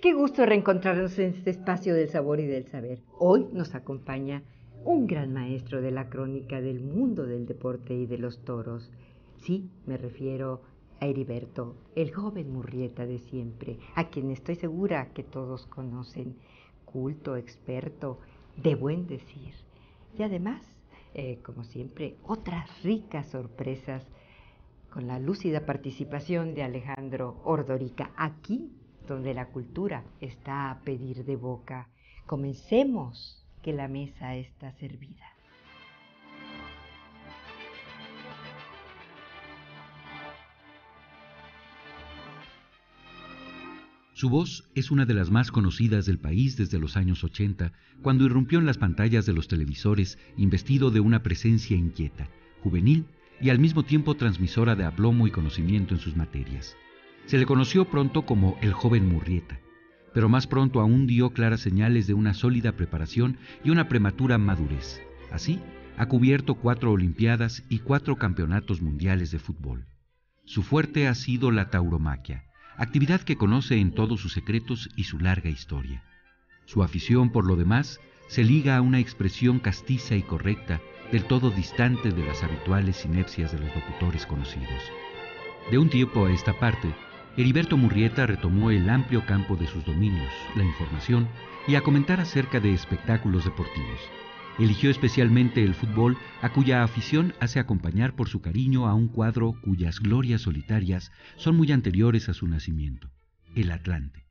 Qué gusto reencontrarnos en este espacio del sabor y del saber. Hoy nos acompaña un gran maestro de la crónica del mundo del deporte y de los toros. Sí, me refiero a Heriberto, el joven Murrieta de siempre, a quien estoy segura que todos conocen, culto, experto, de buen decir. Y además, como siempre, otras ricas sorpresas con la lúcida participación de Alejandro Ordorica, aquí donde la cultura está a pedir de boca. Comencemos, que la mesa está servida. Su voz es una de las más conocidas del país desde los años 80, cuando irrumpió en las pantallas de los televisores, investido de una presencia inquieta, juvenil y al mismo tiempo transmisora de aplomo y conocimiento en sus materias. Se le conoció pronto como el joven Murrieta, pero más pronto aún dio claras señales de una sólida preparación y una prematura madurez. Así, ha cubierto 4 Olimpiadas y 4 campeonatos mundiales de fútbol. Su fuerte ha sido la tauromaquia, actividad que conoce en todos sus secretos y su larga historia. Su afición, por lo demás, se liga a una expresión castiza y correcta, del todo distante de las habituales inepcias de los locutores conocidos. De un tiempo a esta parte, Heriberto Murrieta retomó el amplio campo de sus dominios, la información, y a comentar acerca de espectáculos deportivos. Eligió especialmente el fútbol, a cuya afición hace acompañar por su cariño a un cuadro cuyas glorias solitarias son muy anteriores a su nacimiento, el Atlante.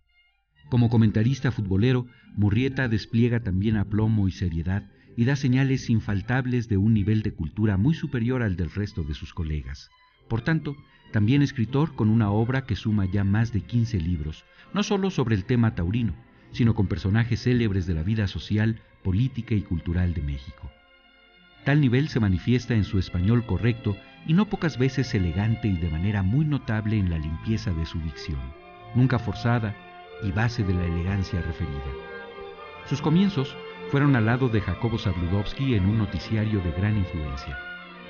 Como comentarista futbolero, Murrieta despliega también aplomo y seriedad y da señales infaltables de un nivel de cultura muy superior al del resto de sus colegas. Por tanto, también escritor con una obra que suma ya más de 15 libros, no solo sobre el tema taurino, sino con personajes célebres de la vida social, política y cultural de México. Tal nivel se manifiesta en su español correcto y no pocas veces elegante y de manera muy notable en la limpieza de su dicción, nunca forzada y base de la elegancia referida. Sus comienzos fueron al lado de Jacobo Zabludovsky en un noticiario de gran influencia.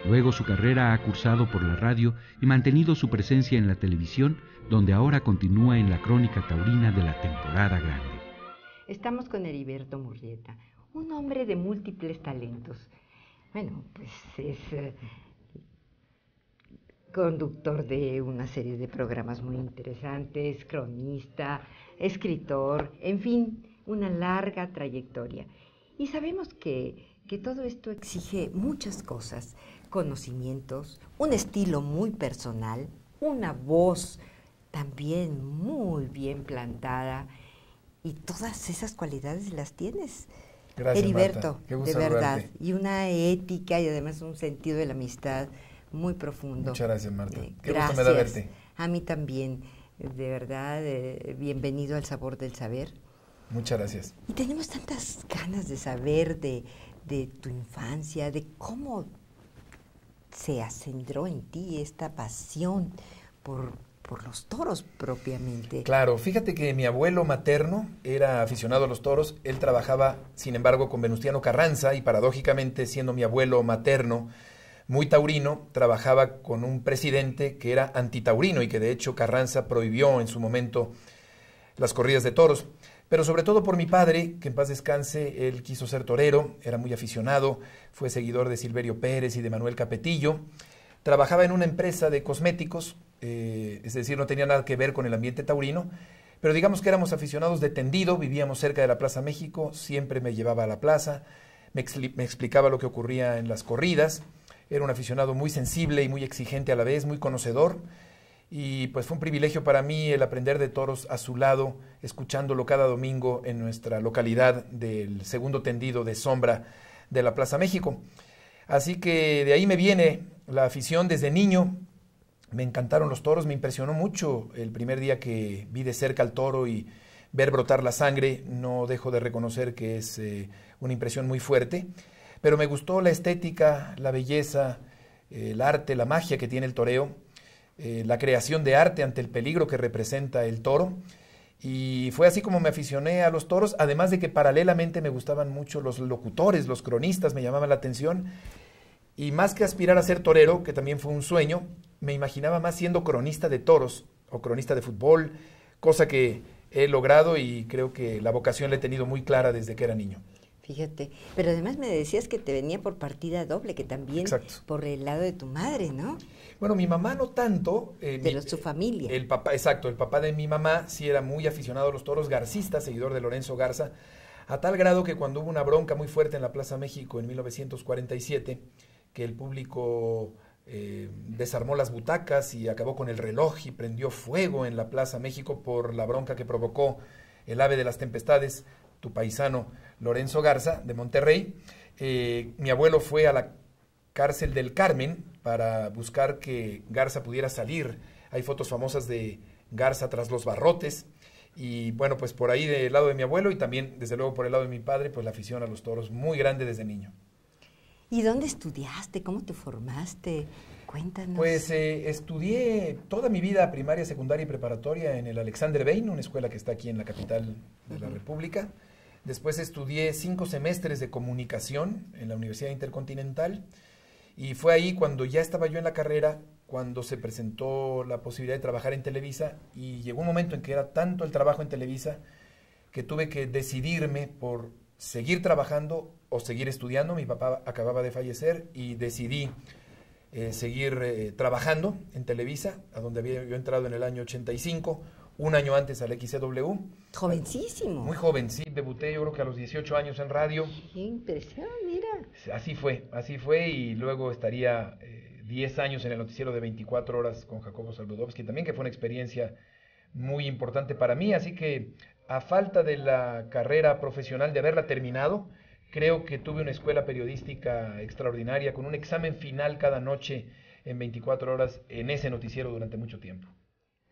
Luego su carrera ha cursado por la radio y mantenido su presencia en la televisión, donde ahora continúa en la crónica taurina de la temporada grande. Estamos con Heriberto Murrieta, un hombre de múltiples talentos. Bueno, pues es conductor de una serie de programas muy interesantes, cronista, escritor, en fin, una larga trayectoria. Y sabemos que todo esto exige muchas cosas, conocimientos, un estilo muy personal, una voz también muy bien plantada, y todas esas cualidades las tienes. Gracias, Heriberto, Marta. Qué gusto de verdad, saludarte. y una ética y además un sentido de la amistad muy profundo. Muchas gracias, Marta. Qué Gracias. gusto me da verte. A mí también, de verdad, bienvenido al sabor del saber. Muchas gracias. Y tenemos tantas ganas de saber de tu infancia, de cómo se acendró en ti esta pasión por los toros propiamente. Claro, fíjate que mi abuelo materno era aficionado a los toros. Él trabajaba, sin embargo, con Venustiano Carranza y paradójicamente, siendo mi abuelo materno muy taurino, trabajaba con un presidente que era antitaurino y que de hecho Carranza prohibió en su momento las corridas de toros. Pero sobre todo por mi padre, que en paz descanse, él quiso ser torero, era muy aficionado, fue seguidor de Silverio Pérez y de Manuel Capetillo. Trabajaba en una empresa de cosméticos, es decir, no tenía nada que ver con el ambiente taurino, pero digamos que éramos aficionados de tendido, vivíamos cerca de la Plaza México, siempre me llevaba a la plaza, me explicaba lo que ocurría en las corridas. Era un aficionado muy sensible y muy exigente a la vez, muy conocedor, y pues fue un privilegio para mí el aprender de toros a su lado, escuchándolo cada domingo en nuestra localidad del segundo tendido de sombra de la Plaza México. Así que de ahí me viene la afición desde niño. Me encantaron los toros, me impresionó mucho el primer día que vi de cerca al toro y ver brotar la sangre. No dejo de reconocer que es una impresión muy fuerte, pero me gustó la estética, la belleza, el arte, la magia que tiene el toreo, la creación de arte ante el peligro que representa el toro. Y fue así como me aficioné a los toros, además de que paralelamente me gustaban mucho los locutores, los cronistas, me llamaban la atención. Y más que aspirar a ser torero, que también fue un sueño, me imaginaba más siendo cronista de toros o cronista de fútbol, cosa que he logrado y creo que la vocación la he tenido muy clara desde que era niño. Fíjate, pero además me decías que te venía por partida doble, que también Exacto. por el lado de tu madre, ¿no? Bueno, mi mamá no tanto. Pero su familia. El papá, exacto, el papá de mi mamá sí era muy aficionado a los toros, garcista, seguidor de Lorenzo Garza, a tal grado que cuando hubo una bronca muy fuerte en la Plaza México en 1947, que el público desarmó las butacas y acabó con el reloj y prendió fuego en la Plaza México por la bronca que provocó el ave de las tempestades, tu paisano Lorenzo Garza, de Monterrey. Mi abuelo fue a la cárcel del Carmen para buscar que Garza pudiera salir. Hay fotos famosas de Garza tras los barrotes. Y bueno, pues por ahí del lado de mi abuelo y también, desde luego, por el lado de mi padre, pues la afición a los toros muy grande desde niño. ¿Y dónde estudiaste? ¿Cómo te formaste? Cuéntanos. Pues estudié toda mi vida primaria, secundaria y preparatoria en el Alexander Bain, una escuela que está aquí en la capital de la República. Después estudié 5 semestres de comunicación en la Universidad Intercontinental y fue ahí cuando ya estaba yo en la carrera, cuando se presentó la posibilidad de trabajar en Televisa y llegó un momento en que era tanto el trabajo en Televisa que tuve que decidirme por seguir trabajando o seguir estudiando. Mi papá acababa de fallecer y decidí seguir trabajando en Televisa, a donde había yo entrado en el año 85, un año antes al XCW. Jovencísimo. Muy joven, sí, debuté yo creo que a los 18 años en radio. Qué impresión, mira. Así fue y luego estaría 10 años en el noticiero de 24 horas con Jacobo Saludowski, también que fue una experiencia muy importante para mí, así que a falta de la carrera profesional, de haberla terminado, creo que tuve una escuela periodística extraordinaria, con un examen final cada noche en 24 horas en ese noticiero durante mucho tiempo.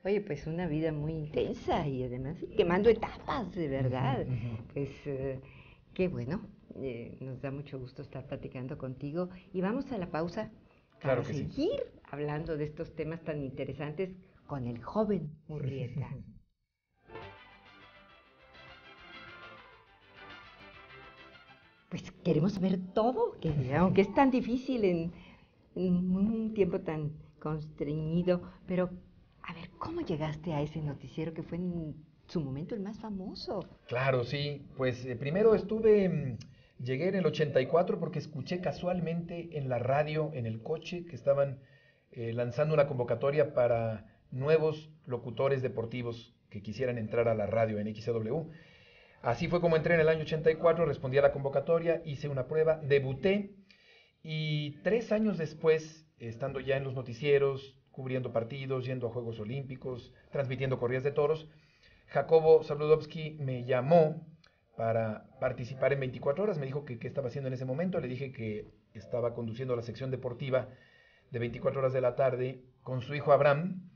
Oye, pues una vida muy intensa y además quemando etapas, de verdad. Pues qué bueno, nos da mucho gusto estar platicando contigo y vamos a la pausa para seguir hablando de estos temas tan interesantes con el joven Murrieta. Pues queremos saber todo, que aunque es tan difícil en un tiempo tan constreñido, pero a ver, ¿cómo llegaste a ese noticiero que fue en su momento el más famoso? Claro, sí, pues primero llegué en el 84 porque escuché casualmente en la radio, en el coche, que estaban lanzando una convocatoria para nuevos locutores deportivos que quisieran entrar a la radio en XCW. Así fue como entré en el año 84, respondí a la convocatoria, hice una prueba, debuté y 3 años después, estando ya en los noticieros, cubriendo partidos, yendo a Juegos Olímpicos, transmitiendo corridas de toros, Jacobo Zabludovsky me llamó para participar en 24 horas, me dijo que qué estaba haciendo en ese momento, le dije que estaba conduciendo la sección deportiva de 24 horas de la tarde con su hijo Abraham,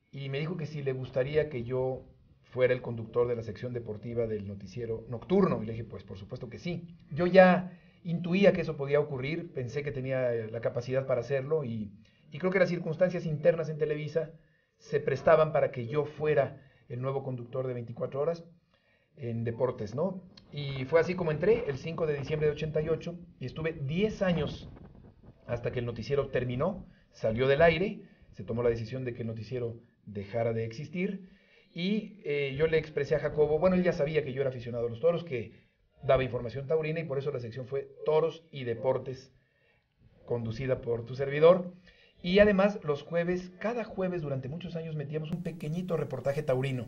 y me dijo que si le gustaría que yo fuera el conductor de la sección deportiva del noticiero nocturno, y le dije, pues por supuesto que sí. Yo ya intuía que eso podía ocurrir, pensé que tenía la capacidad para hacerlo, y creo que las circunstancias internas en Televisa se prestaban para que yo fuera el nuevo conductor de 24 horas en deportes, ¿no? Y fue así como entré el 5 de diciembre de 88 y estuve 10 años hasta que el noticiero terminó, salió del aire, se tomó la decisión de que el noticiero dejara de existir y yo le expresé a Jacobo, bueno, él ya sabía que yo era aficionado a los toros, que daba información taurina y por eso la sección fue Toros y Deportes, conducida por tu servidor. Y además los jueves, cada jueves durante muchos años metíamos un pequeñito reportaje taurino.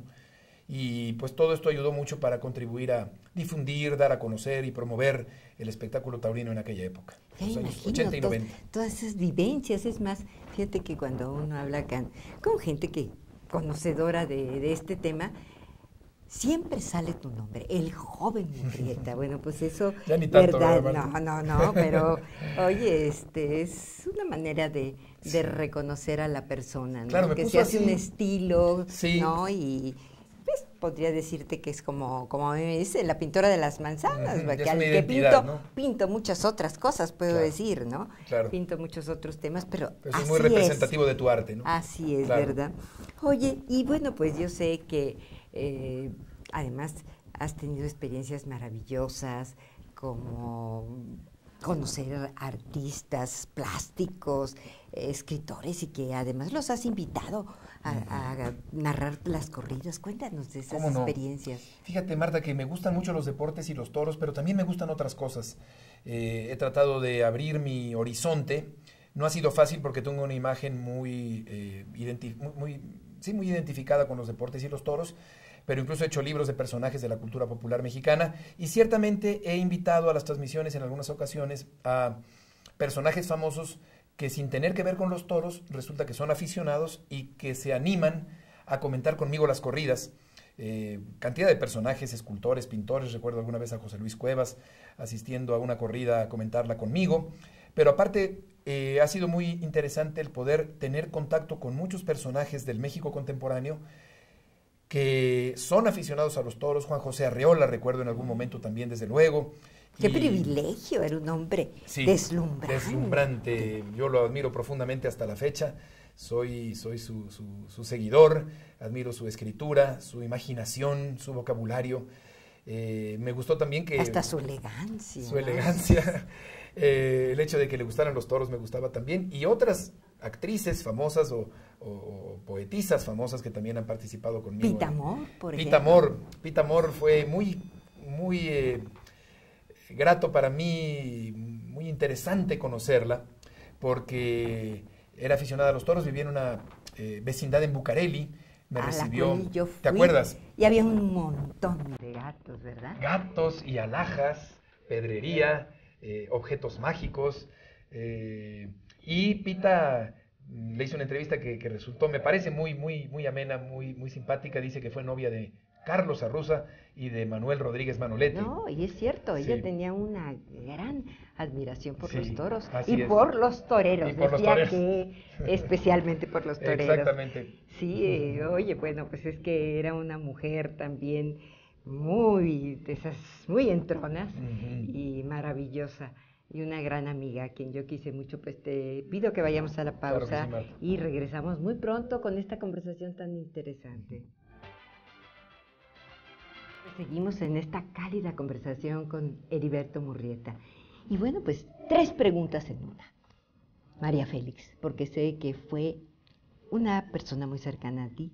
Y pues todo esto ayudó mucho para contribuir a difundir, dar a conocer y promover el espectáculo taurino en aquella época, los años 80 y 90. Todas esas vivencias, es más, fíjate que cuando uno habla con gente que conocedora de este tema, siempre sale tu nombre, el joven Murrieta. Bueno, pues eso, ya ni tanto, verdad, no, pero oye, es una manera de reconocer a la persona, ¿no? Claro, que se hace así un estilo, sí. ¿no? Y pues podría decirte que es como a mí me dice, la pintora de las manzanas, que al que pinto muchas otras cosas, puedo decir, ¿no? Claro. Pinto muchos otros temas, pero eso es muy representativo de tu arte, ¿no? Así es, claro. ¿Verdad? Oye, y bueno, pues yo sé que además has tenido experiencias maravillosas como conocer artistas plásticos, escritores, y que además los has invitado a narrar las corridas. Cuéntanos de esas experiencias. Fíjate, Marta, que me gustan mucho los deportes y los toros, pero también me gustan otras cosas. He tratado de abrir mi horizonte. No ha sido fácil porque tengo una imagen muy identificada con los deportes y los toros, pero incluso he hecho libros de personajes de la cultura popular mexicana, y ciertamente he invitado a las transmisiones en algunas ocasiones a personajes famosos que, sin tener que ver con los toros, resulta que son aficionados y que se animan a comentar conmigo las corridas. Cantidad de personajes, escultores, pintores. Recuerdo alguna vez a José Luis Cuevas asistiendo a una corrida a comentarla conmigo. Pero aparte, ha sido muy interesante el poder tener contacto con muchos personajes del México contemporáneo que son aficionados a los toros. Juan José Arreola, recuerdo en algún momento también, desde luego. ¡Qué privilegio! Era un hombre deslumbrante. Yo lo admiro profundamente hasta la fecha. Soy su seguidor, admiro su escritura, su imaginación, su vocabulario. Me gustó también que... Hasta su elegancia. Su elegancia. El hecho de que le gustaran los toros me gustaba también. Y otras actrices famosas o poetisas famosas que también han participado conmigo. Pita Amor, por ejemplo. Pita Amor fue muy grato para mí, muy interesante conocerla, porque era aficionada a los toros, vivía en una vecindad en Bucareli, me recibió. ¿Te acuerdas? Y había un montón de gatos, ¿verdad? Gatos y alhajas, pedrería, objetos mágicos, y Pita le hizo una entrevista que resultó, me parece muy amena, muy simpática. Dice que fue novia de Carlos Arruza y de Manuel Rodríguez Manolete. No, y es cierto, ella tenía una gran admiración por los toros y por los toreros. Decía que especialmente por los toreros. Exactamente. Sí, oye, bueno, pues es que era una mujer también muy entronas y maravillosa. Y una gran amiga a quien yo quise mucho. Pues te pido que vayamos a la pausa, claro, y regresamos muy pronto con esta conversación tan interesante. Seguimos en esta cálida conversación con Heriberto Murrieta. Y bueno, pues 3 preguntas en una. María Félix, porque sé que fue una persona muy cercana a ti.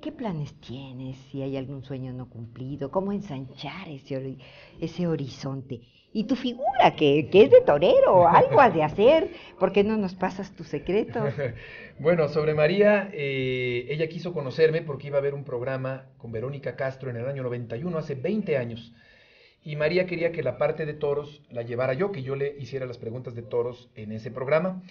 ¿Qué planes tienes? Si hay algún sueño no cumplido, ¿cómo ensanchar ese horizonte? Y tu figura, que es de torero, algo has de hacer. ¿Por qué no nos pasas tus secretos? Bueno, sobre María, ella quiso conocerme porque iba a haber un programa con Verónica Castro en el año 91, hace 20 años. Y María quería que la parte de toros la llevara yo, que yo le hiciera las preguntas de toros en ese programa.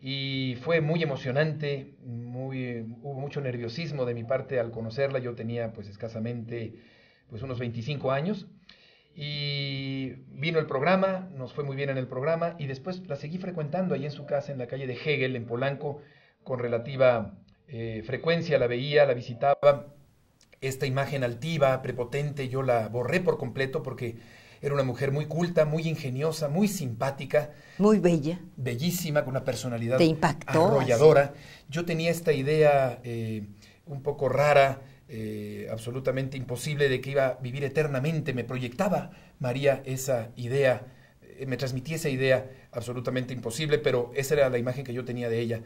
Y fue muy emocionante, hubo mucho nerviosismo de mi parte al conocerla. Yo tenía pues escasamente unos 25 años. Y vino el programa, nos fue muy bien en el programa, y después la seguí frecuentando ahí en su casa en la calle de Hegel, en Polanco, con relativa frecuencia. La veía, la visitaba. Esta imagen altiva, prepotente, yo la borré por completo porque era una mujer muy culta, muy ingeniosa, muy simpática. Muy bella. Bellísima, con una personalidad arrolladora. Así. Yo tenía esta idea un poco rara, absolutamente imposible, de que iba a vivir eternamente. Me proyectaba María esa idea, me transmitía esa idea absolutamente imposible, pero esa era la imagen que yo tenía de ella.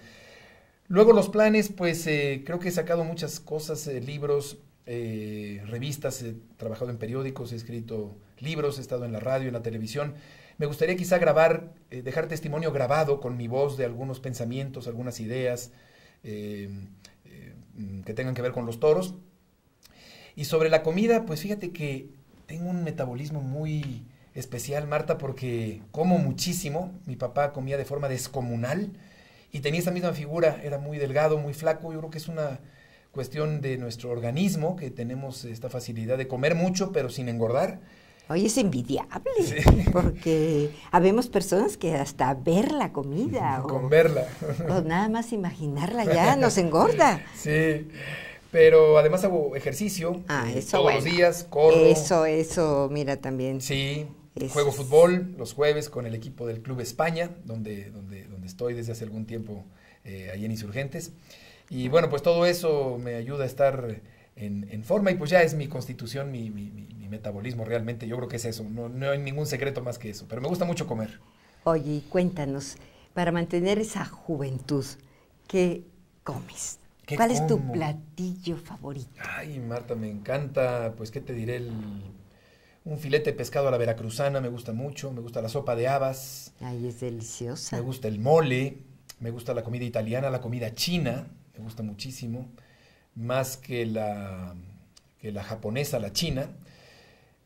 Luego los planes, pues creo que he sacado muchas cosas, libros, revistas, he trabajado en periódicos, he escrito libros, he estado en la radio, en la televisión. Me gustaría quizá grabar, dejar testimonio grabado con mi voz de algunos pensamientos, algunas ideas que tengan que ver con los toros. Y sobre la comida, pues fíjate que tengo un metabolismo muy especial, Marta, porque como muchísimo. Mi papá comía de forma descomunal y tenía esa misma figura, era muy delgado, muy flaco. Yo creo que es una cuestión de nuestro organismo, que tenemos esta facilidad de comer mucho, pero sin engordar. Oye, es envidiable, sí, porque habemos personas que hasta ver la comida verla o nada más imaginarla ya nos engorda. Sí, pero además hago ejercicio todos los días, corro. Eso, mira, también. Sí, juego fútbol los jueves con el equipo del Club España, donde estoy desde hace algún tiempo ahí en Insurgentes. Y bueno, pues todo eso me ayuda a estar en forma, y pues ya es mi constitución, mi metabolismo realmente. Yo creo que es eso, no hay ningún secreto más que eso, pero me gusta mucho comer. Oye, y cuéntanos, para mantener esa juventud, ¿qué comes? ¿Cuál es tu platillo favorito? Ay, Marta, me encanta, pues, ¿qué te diré? Un filete de pescado a la veracruzana me gusta mucho, me gusta la sopa de habas. Ay, es deliciosa. Me gusta el mole, me gusta la comida italiana, la comida china, me gusta muchísimo, más que la japonesa, la china.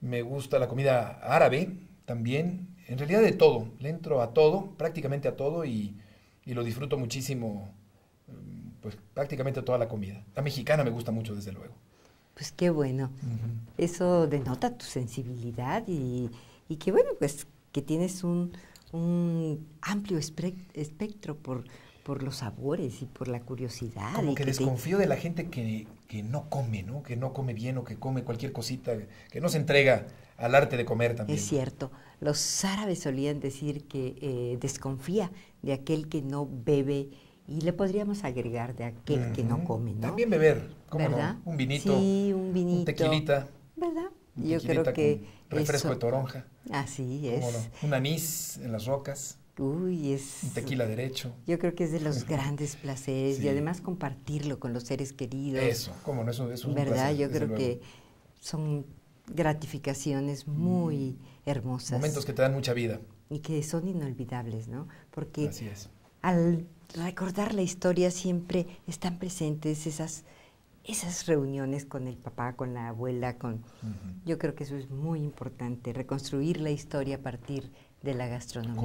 Me gusta la comida árabe también, en realidad de todo, le entro a todo, prácticamente a todo, y lo disfruto muchísimo, pues prácticamente toda la comida. La mexicana me gusta mucho, desde luego. Pues qué bueno. Eso denota tu sensibilidad y que bueno, pues que tienes un amplio espectro por los sabores y por la curiosidad. Como que desconfío de la gente que no come, ¿no? Que no come bien o que come cualquier cosita, que no se entrega al arte de comer también. Es cierto. Los árabes solían decir que desconfía de aquel que no bebe, y le podríamos agregar de aquel que no come, ¿no? También beber, ¿cómo ¿verdad? no? Un vinito, sí, un vinito, un tequilita. ¿Verdad? Yo creo que refresco eso, de toronja. Así es. ¿Cómo no? Un anís en las rocas. Uy, es... Un tequila derecho. Yo creo que es de los grandes placeres, sí. Y además compartirlo con los seres queridos. Eso, ¿cómo no? Eso es un ¿verdad? placer. Yo creo que son gratificaciones muy hermosas. Momentos que te dan mucha vida. Y que son inolvidables, ¿no? Porque así es. Al recordar la historia siempre están presentes esas reuniones con el papá, con la abuela, yo creo que eso es muy importante, reconstruir la historia a partir de la gastronomía.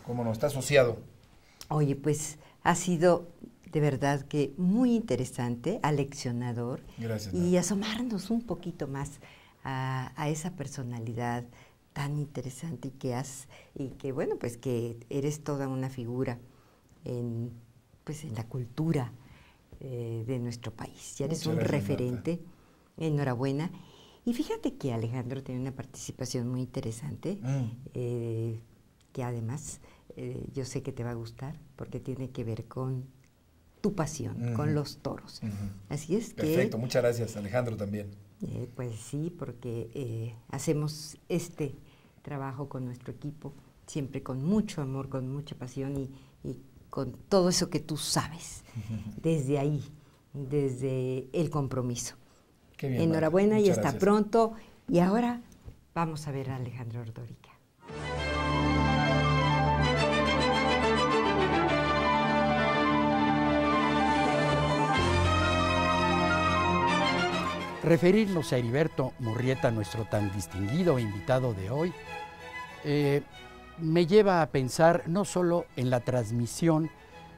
¿Cómo no? Está asociado. Oye, pues ha sido de verdad que muy interesante, aleccionador. Gracias. Y asomarnos un poquito más a esa personalidad tan interesante y que bueno, pues que eres toda una figura en la cultura de nuestro país. Ya eres un referente. Marta. Enhorabuena. Y fíjate que Alejandro tiene una participación muy interesante, que además yo sé que te va a gustar, porque tiene que ver con tu pasión, con los toros. Así es que... Perfecto, muchas gracias, Alejandro, también. Pues sí, porque hacemos este trabajo con nuestro equipo, siempre con mucho amor, con mucha pasión y con todo eso que tú sabes, desde ahí, desde el compromiso. Qué bien, enhorabuena y hasta pronto. Y ahora vamos a ver a Alejandro Ordórica. Referirnos a Heriberto Murrieta, nuestro tan distinguido invitado de hoy, me lleva a pensar no solo en la transmisión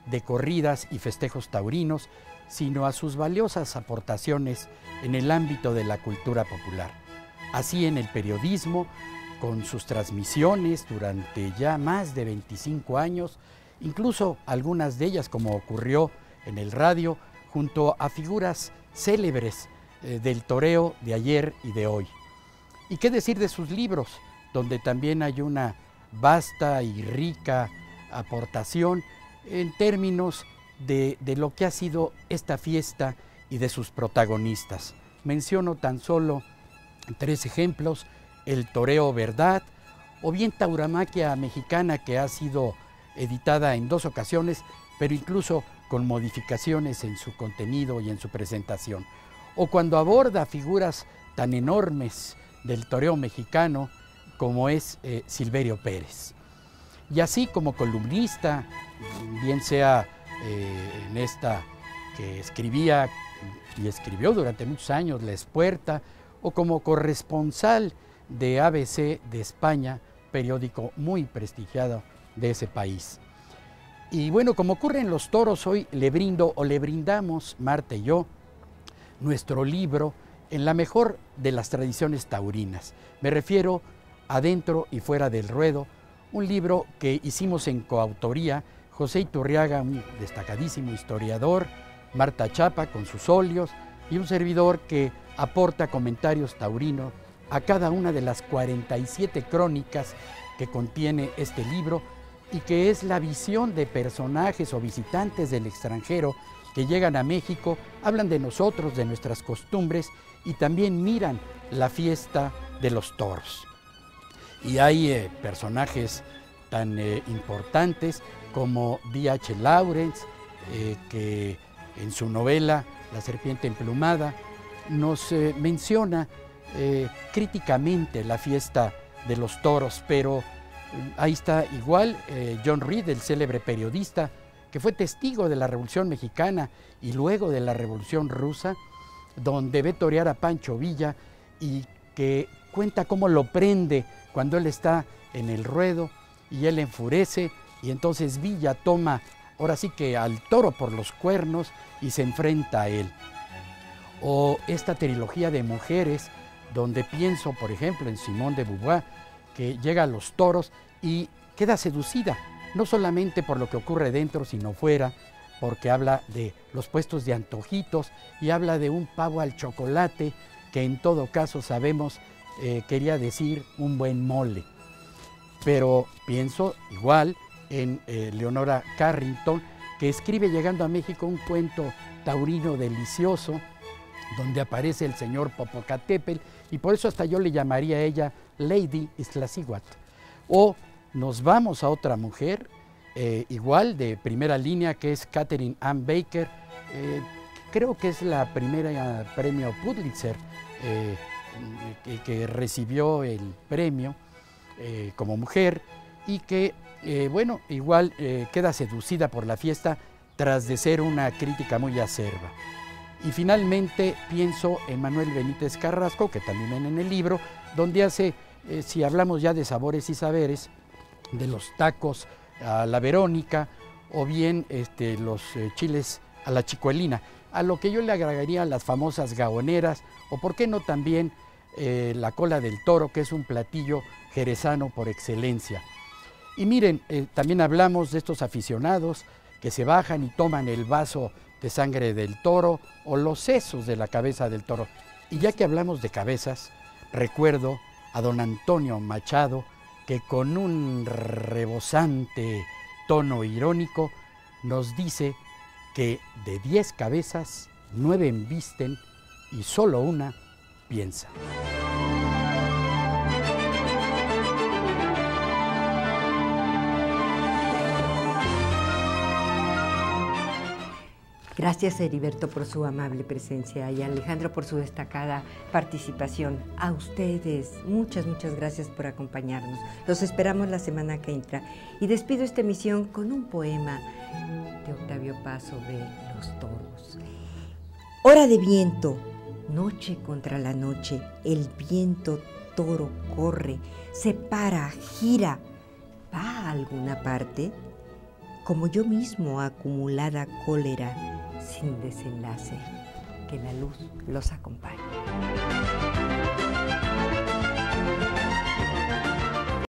de corridas y festejos taurinos, sino a sus valiosas aportaciones en el ámbito de la cultura popular. Así en el periodismo, con sus transmisiones durante ya más de 25 años, incluso algunas de ellas, como ocurrió en el radio, junto a figuras célebres del toreo de ayer y de hoy. ¿Y qué decir de sus libros, donde también hay una vasta y rica aportación en términos de lo que ha sido esta fiesta y de sus protagonistas? Menciono tan solo 3 ejemplos: el Toreo Verdad, o bien Tauromaquia Mexicana, que ha sido editada en 2 ocasiones, pero incluso con modificaciones en su contenido y en su presentación. O cuando aborda figuras tan enormes del toreo mexicano como es Silverio Pérez. Y así como columnista, bien sea en esta que escribía y escribió durante muchos años, La Espuerta, o como corresponsal de ABC de España, periódico muy prestigiado de ese país. Y bueno, como ocurre en los toros, hoy le brindamos, Marta y yo, nuestro libro en la mejor de las tradiciones taurinas. Me refiero a Dentro y Fuera del Ruedo, un libro que hicimos en coautoría José Iturriaga, un destacadísimo historiador, Marta Chapa con sus óleos y un servidor que aporta comentarios taurinos a cada una de las 47 crónicas que contiene este libro, y que es la visión de personajes o visitantes del extranjero que llegan a México, hablan de nosotros, de nuestras costumbres y también miran la fiesta de los toros. Y hay personajes tan importantes como D.H. Lawrence, que en su novela La serpiente emplumada nos menciona críticamente la fiesta de los toros, pero ahí está igual John Reed, el célebre periodista, que fue testigo de la Revolución Mexicana y luego de la Revolución Rusa, donde ve torear a Pancho Villa y que cuenta cómo lo prende cuando él está en el ruedo y él enfurece y entonces Villa toma ahora sí que al toro por los cuernos y se enfrenta a él. O esta trilogía de mujeres donde pienso, por ejemplo, en Simone de Beauvoir, que llega a los toros y queda seducida, no solamente por lo que ocurre dentro, sino fuera, porque habla de los puestos de antojitos y habla de un pavo al chocolate, que en todo caso sabemos quería decir un buen mole. Pero pienso igual en Leonora Carrington, que escribe llegando a México un cuento taurino delicioso, donde aparece el señor Popocatépetl, y por eso hasta yo le llamaría a ella Lady Iztaccíhuatl. O nos vamos a otra mujer, igual de primera línea, que es Katherine Ann Baker, creo que es la primera premio Pulitzer que recibió el premio como mujer, y que, bueno, igual queda seducida por la fiesta tras de ser una crítica muy acerba. Y finalmente pienso en Manuel Benítez Carrasco, que también ven en el libro, donde hace, si hablamos ya de sabores y saberes, de los tacos a la Verónica, o bien los chiles a la chicuelina, a lo que yo le agregaría las famosas gaoneras, o por qué no también la cola del toro, que es un platillo jerezano por excelencia. Y miren, también hablamos de estos aficionados que se bajan y toman el vaso de sangre del toro o los sesos de la cabeza del toro. Y ya que hablamos de cabezas, recuerdo a don Antonio Machado, que con un rebosante tono irónico nos dice que de 10 cabezas, 9 embisten y solo una piensa. Gracias, Heriberto, por su amable presencia y Alejandro por su destacada participación. A ustedes, muchas gracias por acompañarnos. Los esperamos la semana que entra. Y despido esta emisión con un poema de Octavio Paz sobre los toros. Hora de viento, noche contra la noche, el viento toro corre, se para, gira, ¿va a alguna parte? Como yo mismo, acumulada cólera, sin desenlace, que la luz los acompañe.